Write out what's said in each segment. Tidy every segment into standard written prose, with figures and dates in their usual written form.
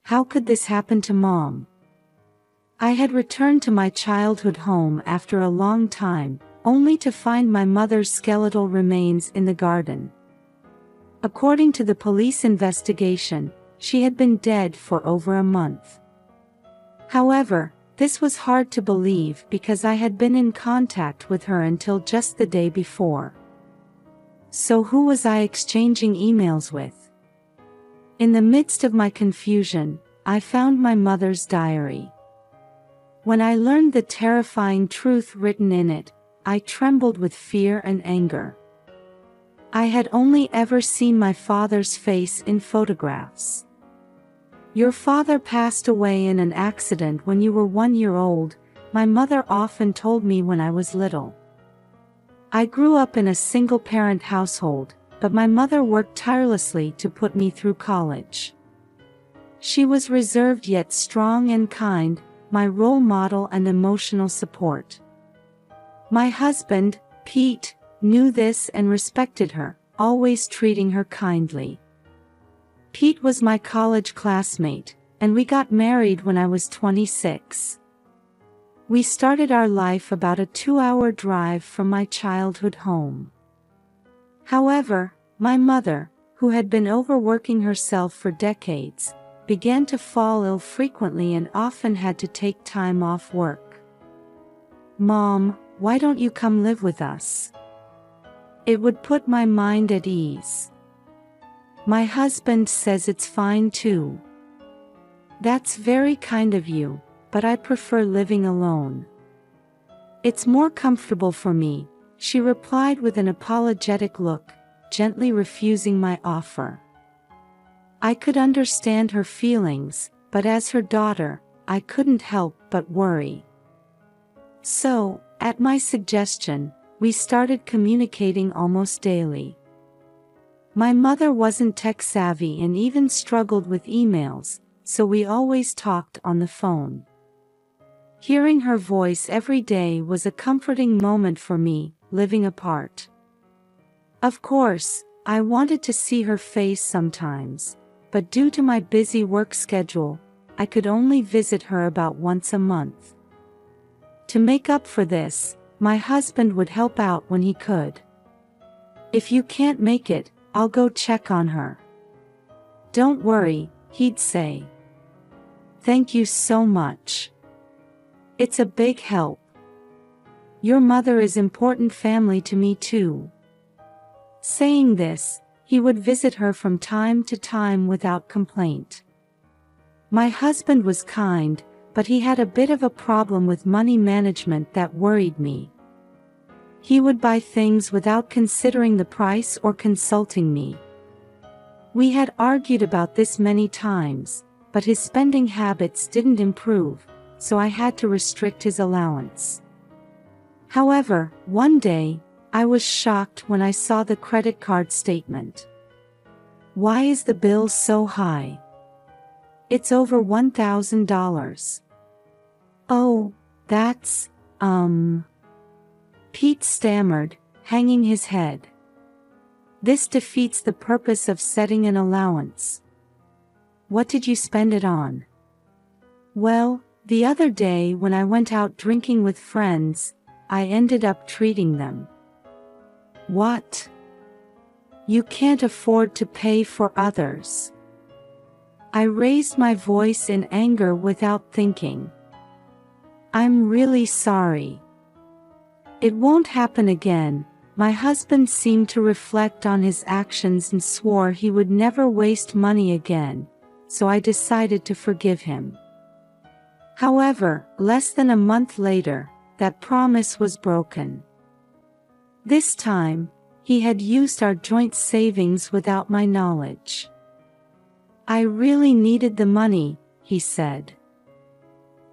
How could this happen to Mom? I had returned to my childhood home after a long time, only to find my mother's skeletal remains in the garden. According to the police investigation, she had been dead for over a month. However, this was hard to believe because I had been in contact with her until just the day before. So who was I exchanging emails with? In the midst of my confusion, I found my mother's diary. When I learned the terrifying truth written in it, I trembled with fear and anger. I had only ever seen my father's face in photographs. "Your father passed away in an accident when you were 1 year old," my mother often told me when I was little. I grew up in a single-parent household, but my mother worked tirelessly to put me through college. She was reserved yet strong and kind, my role model and emotional support. My husband, Pete, knew this and respected her, always treating her kindly. Pete was my college classmate, and we got married when I was 26. We started our life about a 2-hour drive from my childhood home. However, my mother, who had been overworking herself for decades, began to fall ill frequently and often had to take time off work. "Mom, why don't you come live with us? It would put my mind at ease." "My husband says it's fine too." "That's very kind of you, but I prefer living alone." "It's more comfortable for me," she replied with an apologetic look, gently refusing my offer. I could understand her feelings, but as her daughter, I couldn't help but worry. So, at my suggestion, we started communicating almost daily. My mother wasn't tech-savvy and even struggled with emails, so we always talked on the phone. Hearing her voice every day was a comforting moment for me, living apart. Of course, I wanted to see her face sometimes, but due to my busy work schedule, I could only visit her about once a month. To make up for this, my husband would help out when he could. "If you can't make it, I'll go check on her." "Don't worry," he'd say. "Thank you so much. It's a big help. Your mother is important family to me too." Saying this, he would visit her from time to time without complaint. My husband was kind, but he had a bit of a problem with money management that worried me. He would buy things without considering the price or consulting me. We had argued about this many times, but his spending habits didn't improve, so I had to restrict his allowance. However, one day, I was shocked when I saw the credit card statement. "Why is the bill so high? It's over $1,000. "Oh, that's, Pete stammered, hanging his head. "This defeats the purpose of setting an allowance. What did you spend it on?" "Well, the other day when I went out drinking with friends, I ended up treating them." "What? You can't afford to pay for others." I raised my voice in anger without thinking. "I'm really sorry. It won't happen again." My husband seemed to reflect on his actions and swore he would never waste money again, so I decided to forgive him. However, less than a month later, that promise was broken. This time, he had used our joint savings without my knowledge. "I really needed the money," he said.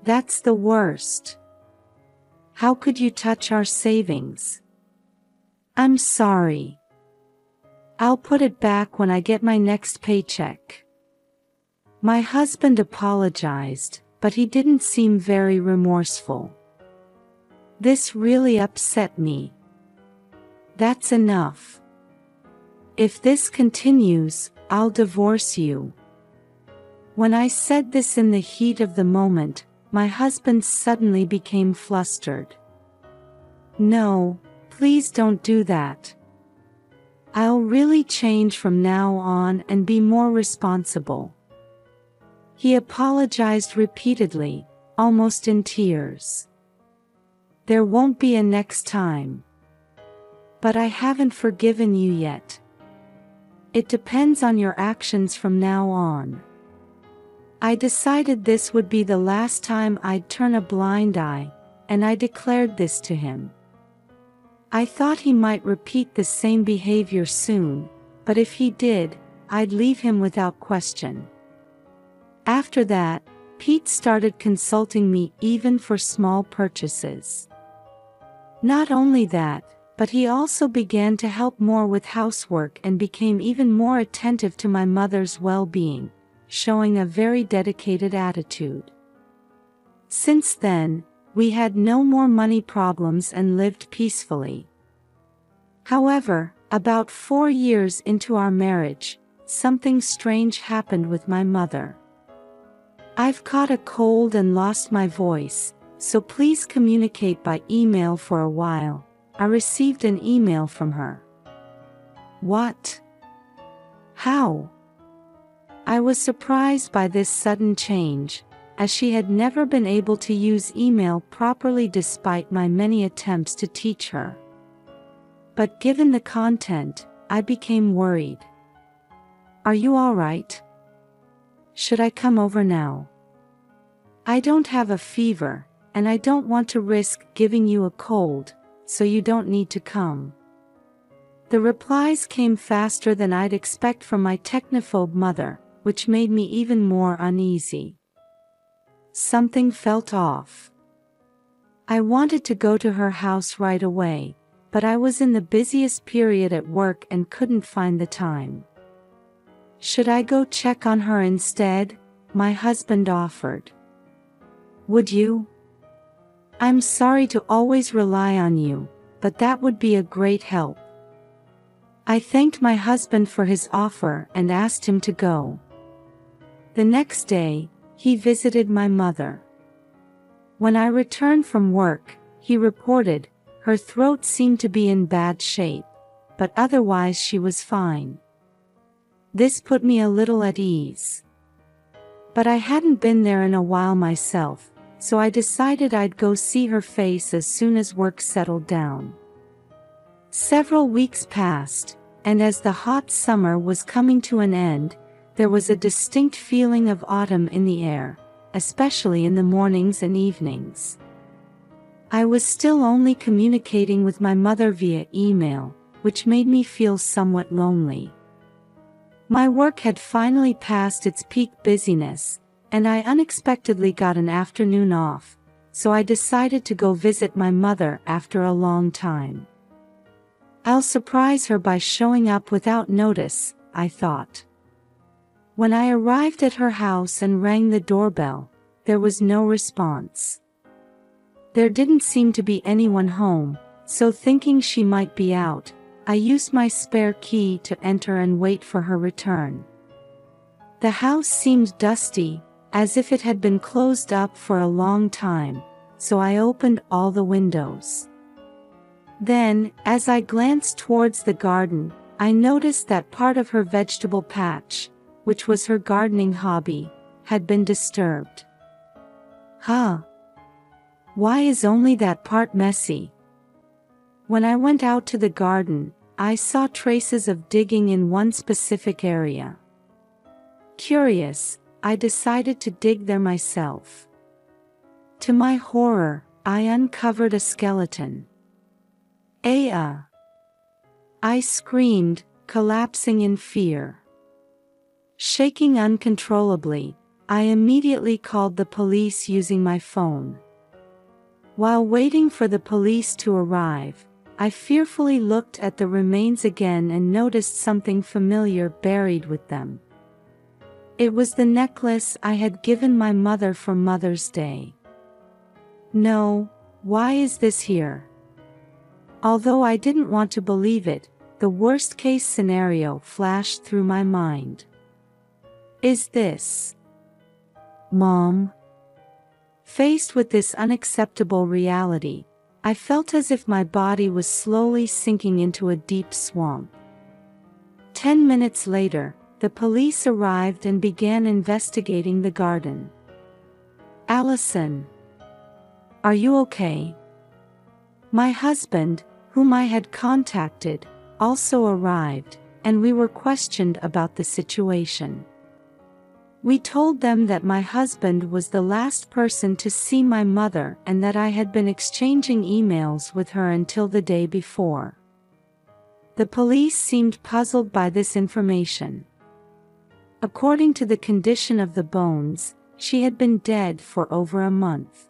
"That's the worst. How could you touch our savings?" "I'm sorry. I'll put it back when I get my next paycheck." My husband apologized, but he didn't seem very remorseful. This really upset me. "That's enough. If this continues, I'll divorce you." When I said this in the heat of the moment, my husband suddenly became flustered. "No, please don't do that. I'll really change from now on and be more responsible." He apologized repeatedly, almost in tears. "There won't be a next time. But I haven't forgiven you yet. It depends on your actions from now on." I decided this would be the last time I'd turn a blind eye, and I declared this to him. I thought he might repeat the same behavior soon, but if he did, I'd leave him without question. After that, Pete started consulting me even for small purchases. Not only that, but he also began to help more with housework and became even more attentive to my mother's well-being, showing a very dedicated attitude. Since then, we had no more money problems and lived peacefully. However, about 4 years into our marriage, something strange happened with my mother. "I've caught a cold and lost my voice, so please communicate by email for a while," I received an email from her. What? How? I was surprised by this sudden change, as she had never been able to use email properly despite my many attempts to teach her. But given the content, I became worried. "Are you all right? Should I come over now? I don't have a fever, and I don't want to risk giving you a cold, so you don't need to come." The replies came faster than I'd expect from my technophobe mother, which made me even more uneasy. Something felt off. I wanted to go to her house right away, but I was in the busiest period at work and couldn't find the time. "Should I go check on her instead?" my husband offered. "Would you? I'm sorry to always rely on you, but that would be a great help." I thanked my husband for his offer and asked him to go. The next day, he visited my mother. When I returned from work, he reported, her throat seemed to be in bad shape, but otherwise she was fine. This put me a little at ease. But I hadn't been there in a while myself, so I decided I'd go see her face as soon as work settled down. Several weeks passed, and as the hot summer was coming to an end, there was a distinct feeling of autumn in the air, especially in the mornings and evenings. I was still only communicating with my mother via email, which made me feel somewhat lonely. My work had finally passed its peak busyness, and I unexpectedly got an afternoon off, so I decided to go visit my mother after a long time. I'll surprise her by showing up without notice, I thought. When I arrived at her house and rang the doorbell, there was no response. There didn't seem to be anyone home, so thinking she might be out, I used my spare key to enter and wait for her return. The house seemed dusty, as if it had been closed up for a long time, so I opened all the windows. Then, as I glanced towards the garden, I noticed that part of her vegetable patch, which was her gardening hobby, had been disturbed. Huh? Why is only that part messy? When I went out to the garden, I saw traces of digging in one specific area. Curious, I decided to dig there myself. To my horror, I uncovered a skeleton. I screamed, collapsing in fear. Shaking uncontrollably, I immediately called the police using my phone. While waiting for the police to arrive, I fearfully looked at the remains again and noticed something familiar buried with them. It was the necklace I had given my mother for Mother's Day. No, why is this here? Although I didn't want to believe it, the worst-case scenario flashed through my mind. Is this Mom. Faced with this unacceptable reality, I felt as if my body was slowly sinking into a deep swamp. 10 minutes later, the police arrived and began investigating the garden. Allison. Are you okay? My husband, whom I had contacted, also arrived, and we were questioned about the situation. We told them that my husband was the last person to see my mother and that I had been exchanging emails with her until the day before. The police seemed puzzled by this information. According to the condition of the bones, she had been dead for over a month.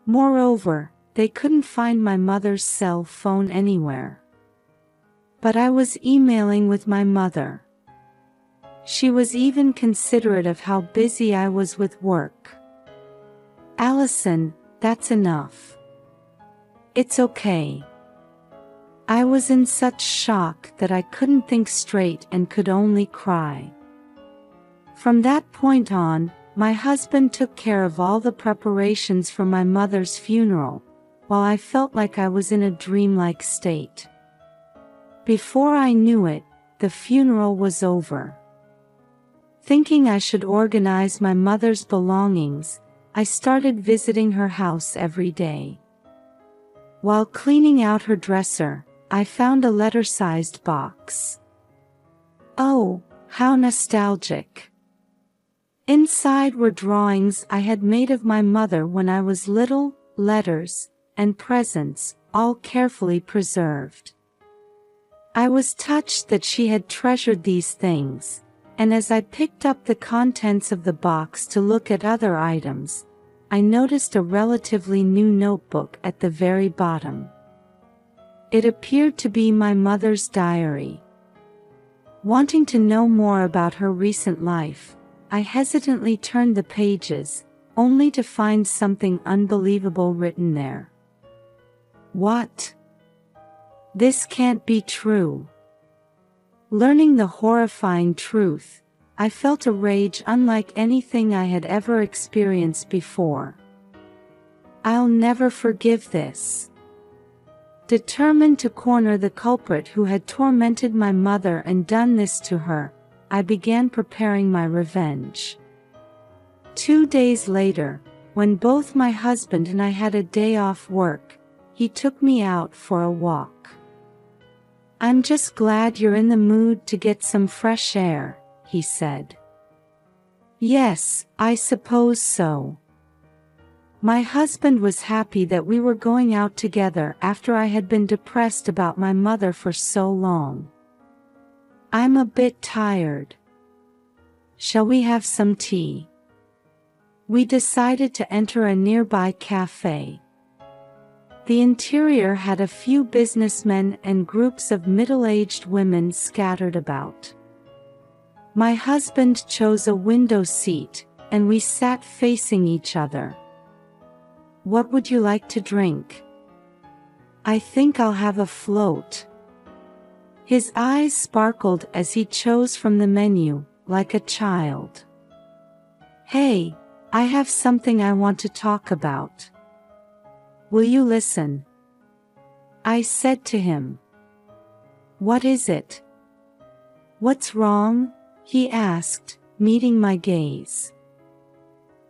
Moreover, they couldn't find my mother's cell phone anywhere. But I was emailing with my mother. She was even considerate of how busy I was with work. Allison, that's enough. It's okay. I was in such shock that I couldn't think straight and could only cry. From that point on, my husband took care of all the preparations for my mother's funeral, while I felt like I was in a dreamlike state. Before I knew it, the funeral was over. Thinking I should organize my mother's belongings, I started visiting her house every day. While cleaning out her dresser, I found a letter-sized box. Oh, how nostalgic! Inside were drawings I had made of my mother when I was little, letters, and presents, all carefully preserved. I was touched that she had treasured these things, and as I picked up the contents of the box to look at other items, I noticed a relatively new notebook at the very bottom. It appeared to be my mother's diary. Wanting to know more about her recent life, I hesitantly turned the pages, only to find something unbelievable written there. What? This can't be true. Learning the horrifying truth, I felt a rage unlike anything I had ever experienced before. I'll never forgive this. Determined to corner the culprit who had tormented my mother and done this to her, I began preparing my revenge. 2 days later, when both my husband and I had a day off work, he took me out for a walk. "I'm just glad you're in the mood to get some fresh air," he said. Yes, I suppose so. My husband was happy that we were going out together after I had been depressed about my mother for so long. I'm a bit tired. Shall we have some tea? We decided to enter a nearby cafe. The interior had a few businessmen and groups of middle-aged women scattered about. My husband chose a window seat, and we sat facing each other. What would you like to drink? I think I'll have a float. His eyes sparkled as he chose from the menu, like a child. Hey, I have something I want to talk about. Will you listen? I said to him. What is it? What's wrong? He asked, meeting my gaze.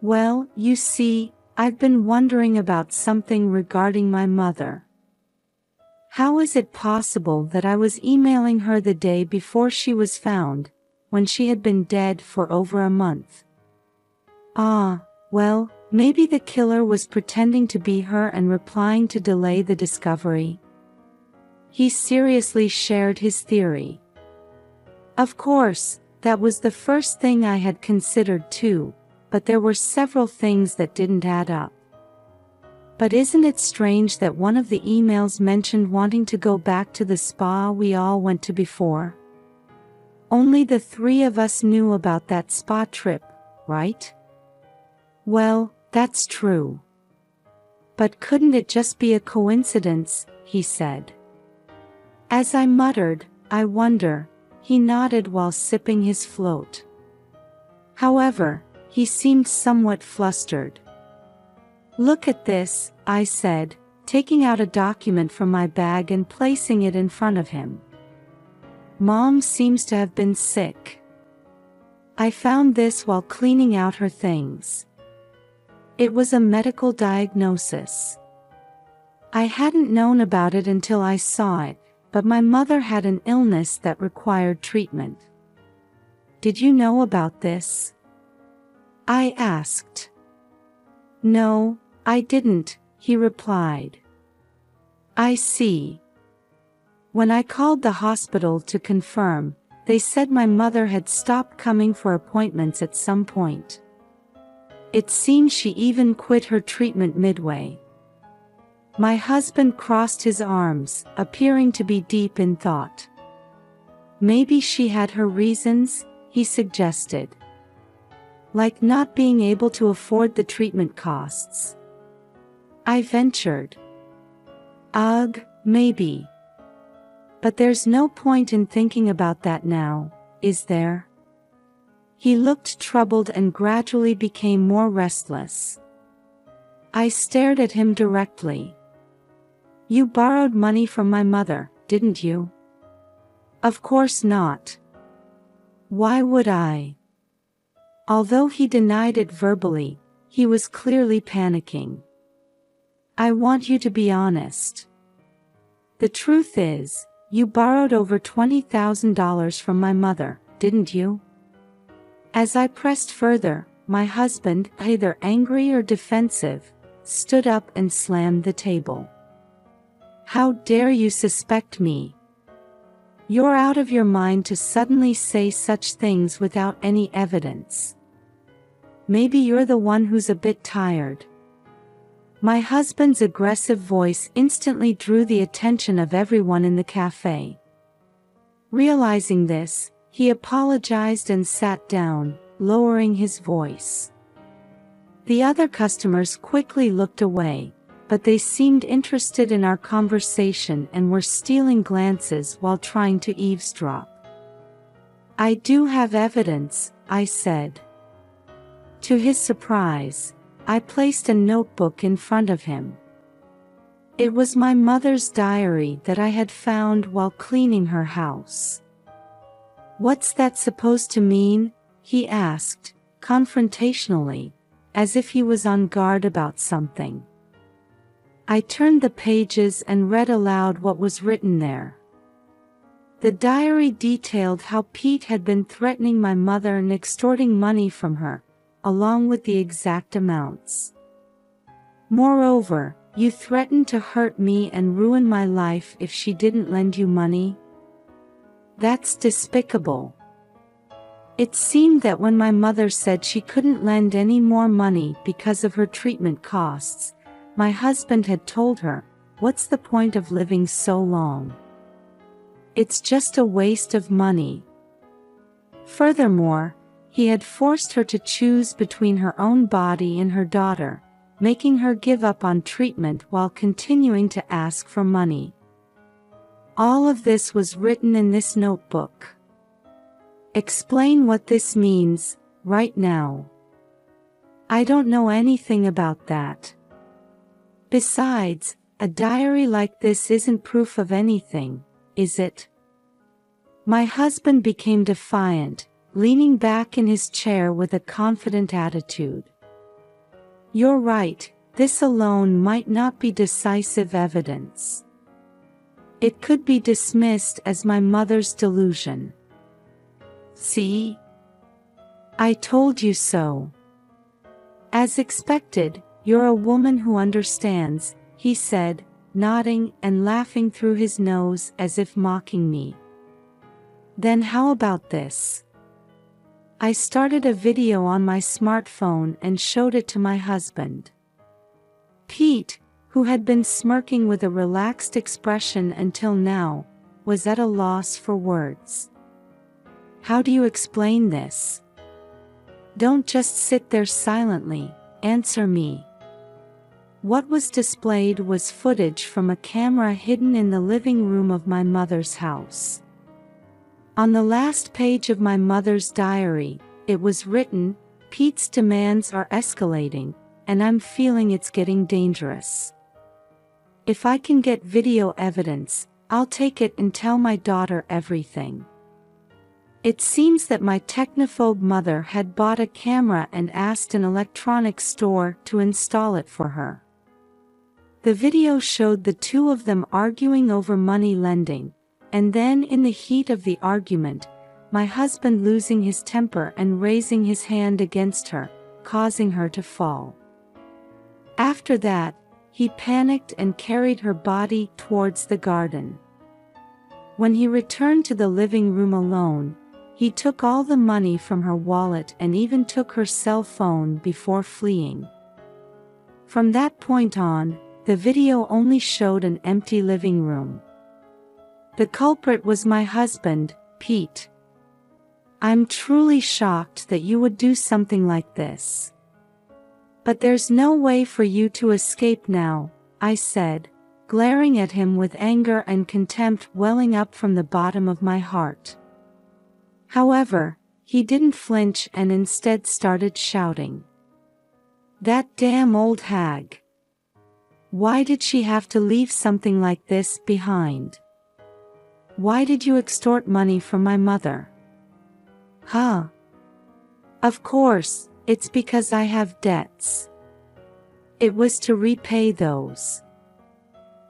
Well, you see, I've been wondering about something regarding my mother. How is it possible that I was emailing her the day before she was found, when she had been dead for over a month? Well, maybe the killer was pretending to be her and replying to delay the discovery. He seriously shared his theory. Of course, that was the first thing I had considered too, but there were several things that didn't add up. But isn't it strange that one of the emails mentioned wanting to go back to the spa we all went to before? Only the three of us knew about that spa trip, right? Well, that's true. But couldn't it just be a coincidence, he said. As I muttered, I wonder, he nodded while sipping his float. However, He seemed somewhat flustered. "Look at this," I said, taking out a document from my bag and placing it in front of him. "Mom seems to have been sick. I found this while cleaning out her things." It was a medical diagnosis. I hadn't known about it until I saw it, but my mother had an illness that required treatment. "Did you know about this?" I asked. "No, I didn't," he replied. "I see." When I called the hospital to confirm, they said my mother had stopped coming for appointments at some point. It seems she even quit her treatment midway. My husband crossed his arms, appearing to be deep in thought. "Maybe she had her reasons," he suggested. "Like not being able to afford the treatment costs." I ventured. "Ugh, maybe. But there's no point in thinking about that now, is there?" He looked troubled and gradually became more restless. I stared at him directly. "You borrowed money from my mother, didn't you?" "Of course not. Why would I?" Although he denied it verbally, he was clearly panicking. "I want you to be honest. The truth is, you borrowed over $20,000 from my mother, didn't you?" As I pressed further, my husband, either angry or defensive, stood up and slammed the table. "How dare you suspect me? You're out of your mind to suddenly say such things without any evidence. Maybe you're the one who's a bit tired." My husband's aggressive voice instantly drew the attention of everyone in the cafe. Realizing this, he apologized and sat down, lowering his voice. The other customers quickly looked away, but they seemed interested in our conversation and were stealing glances while trying to eavesdrop. "I do have evidence," I said. To his surprise, I placed a notebook in front of him. It was my mother's diary that I had found while cleaning her house. "What's that supposed to mean?" he asked, confrontationally, as if he was on guard about something. I turned the pages and read aloud what was written there. The diary detailed how Pete had been threatening my mother and extorting money from her, along with the exact amounts. "Moreover, you threatened to hurt me and ruin my life if she didn't lend you money? That's despicable." It seemed that when my mother said she couldn't lend any more money because of her treatment costs, my husband had told her, "What's the point of living so long? It's just a waste of money." Furthermore, he had forced her to choose between her own body and her daughter, making her give up on treatment while continuing to ask for money. All of this was written in this notebook. "Explain what this means, right now." "I don't know anything about that. Besides, a diary like this isn't proof of anything, is it?" My husband became defiant, leaning back in his chair with a confident attitude. "You're right, this alone might not be decisive evidence. It could be dismissed as my mother's delusion." "See? I told you so." "As expected, you're a woman who understands," he said, nodding and laughing through his nose as if mocking me. "Then how about this?" I started a video on my smartphone and showed it to my husband. Pete, who had been smirking with a relaxed expression until now, was at a loss for words. "How do you explain this? Don't just sit there silently, answer me." What was displayed was footage from a camera hidden in the living room of my mother's house. On the last page of my mother's diary, it was written, Pete's demands are escalating, and I'm feeling it's getting dangerous. If I can get video evidence, I'll take it and tell my daughter everything. It seems that my technophobe mother had bought a camera and asked an electronics store to install it for her. The video showed the two of them arguing over money lending, and then in the heat of the argument, my husband losing his temper and raising his hand against her, causing her to fall. After that, he panicked and carried her body towards the garden. When he returned to the living room alone, he took all the money from her wallet and even took her cell phone before fleeing. From that point on, the video only showed an empty living room. The culprit was my husband, Pete. I'm truly shocked that you would do something like this. But there's no way for you to escape now, I said, glaring at him with anger and contempt welling up from the bottom of my heart. However, he didn't flinch and instead started shouting. That damn old hag! Why did she have to leave something like this behind? Why did you extort money from my mother? Huh? Of course, it's because I have debts. It was to repay those.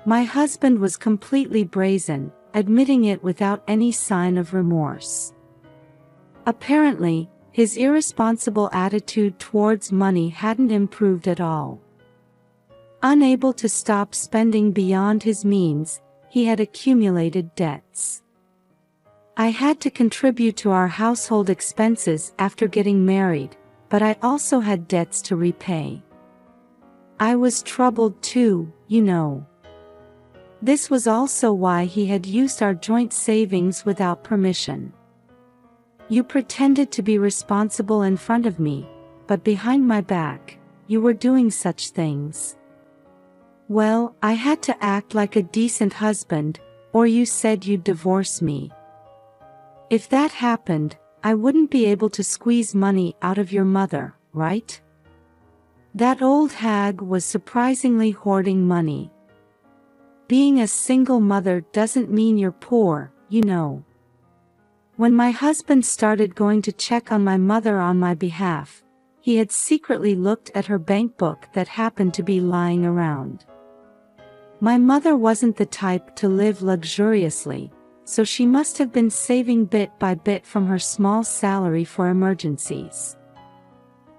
My husband was completely brazen, admitting it without any sign of remorse. Apparently, his irresponsible attitude towards money hadn't improved at all. Unable to stop spending beyond his means, he had accumulated debts. I had to contribute to our household expenses after getting married, but I also had debts to repay. I was troubled too, you know. This was also why he had used our joint savings without permission. You pretended to be responsible in front of me, but behind my back, you were doing such things. Well, I had to act like a decent husband, or you said you'd divorce me. If that happened, I wouldn't be able to squeeze money out of your mother, right? That old hag was surprisingly hoarding money. Being a single mother doesn't mean you're poor, you know. When my husband started going to check on my mother on my behalf, he had secretly looked at her bank book that happened to be lying around. My mother wasn't the type to live luxuriously, so she must have been saving bit by bit from her small salary for emergencies.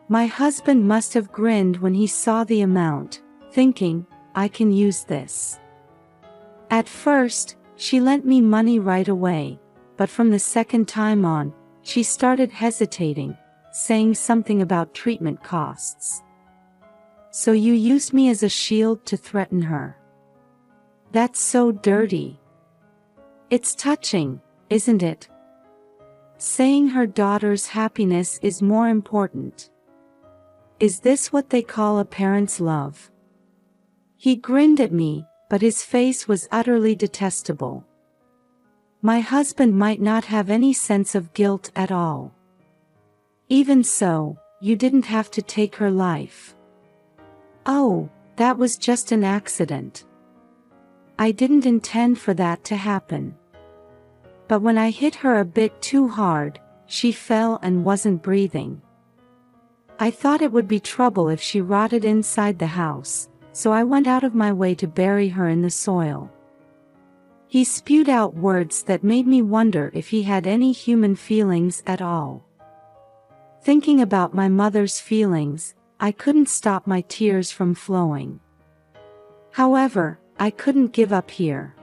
My husband must have grinned when he saw the amount, thinking, I can use this. At first, she lent me money right away, but from the second time on, she started hesitating, saying something about treatment costs. So you used me as a shield to threaten her. That's so dirty. It's touching, isn't it? Saying her daughter's happiness is more important. Is this what they call a parent's love? He grinned at me, but his face was utterly detestable. My husband might not have any sense of guilt at all. Even so, you didn't have to take her life. Oh, that was just an accident. I didn't intend for that to happen. But when I hit her a bit too hard, she fell and wasn't breathing. I thought it would be trouble if she rotted inside the house, so I went out of my way to bury her in the soil. He spewed out words that made me wonder if he had any human feelings at all. Thinking about my mother's feelings, I couldn't stop my tears from flowing. However, I couldn't give up here.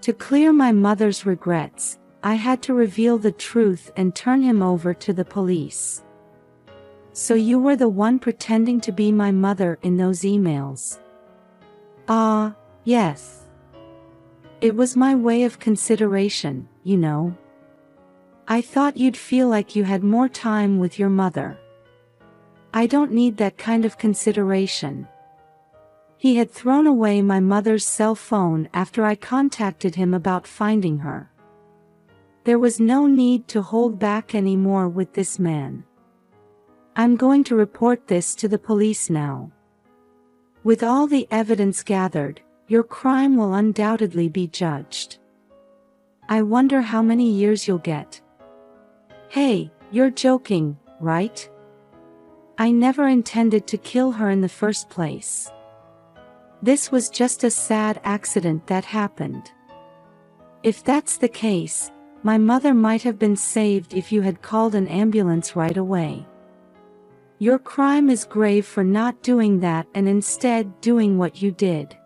To clear my mother's regrets, I had to reveal the truth and turn him over to the police. So you were the one pretending to be my mother in those emails? Yes. It was my way of consideration, you know. I thought you'd feel like you had more time with your mother. I don't need that kind of consideration. He had thrown away my mother's cell phone after I contacted him about finding her. There was no need to hold back anymore with this man. I'm going to report this to the police now. With all the evidence gathered, your crime will undoubtedly be judged. I wonder how many years you'll get. Hey, you're joking, right? I never intended to kill her in the first place. This was just a sad accident that happened. If that's the case, my mother might have been saved if you had called an ambulance right away. Your crime is grave for not doing that and instead doing what you did.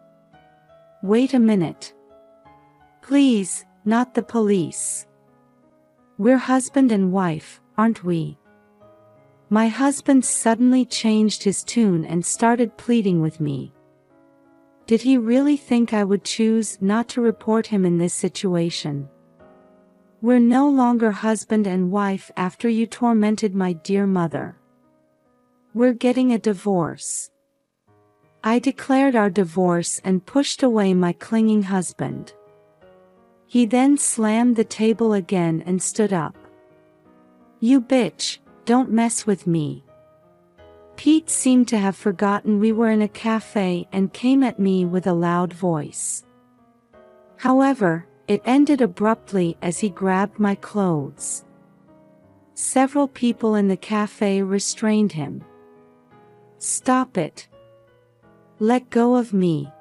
Wait a minute. Please, not the police. We're husband and wife, aren't we? My husband suddenly changed his tune and started pleading with me. Did he really think I would choose not to report him in this situation? We're no longer husband and wife after you tormented my dear mother. We're getting a divorce. I declared our divorce and pushed away my clinging husband. He then slammed the table again and stood up. You bitch, don't mess with me. Pete seemed to have forgotten we were in a cafe and came at me with a loud voice. However, it ended abruptly as he grabbed my clothes. Several people in the cafe restrained him. Stop it. Let go of me.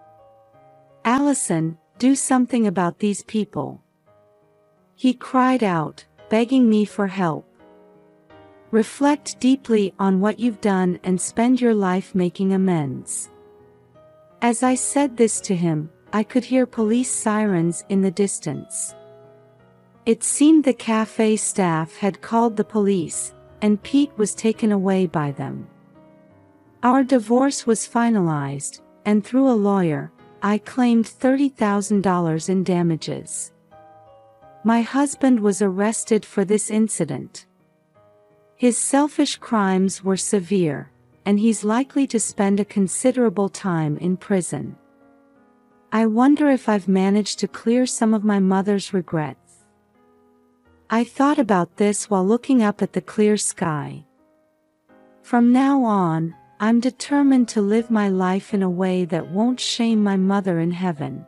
Allison, do something about these people. He cried out, begging me for help. Reflect deeply on what you've done and spend your life making amends. As I said this to him, I could hear police sirens in the distance. It seemed the cafe staff had called the police, and Pete was taken away by them. Our divorce was finalized, and through a lawyer, I claimed $30,000 in damages. My husband was arrested for this incident. His selfish crimes were severe, and he's likely to spend a considerable time in prison. I wonder if I've managed to clear some of my mother's regrets. I thought about this while looking up at the clear sky. From now on, I'm determined to live my life in a way that won't shame my mother in heaven.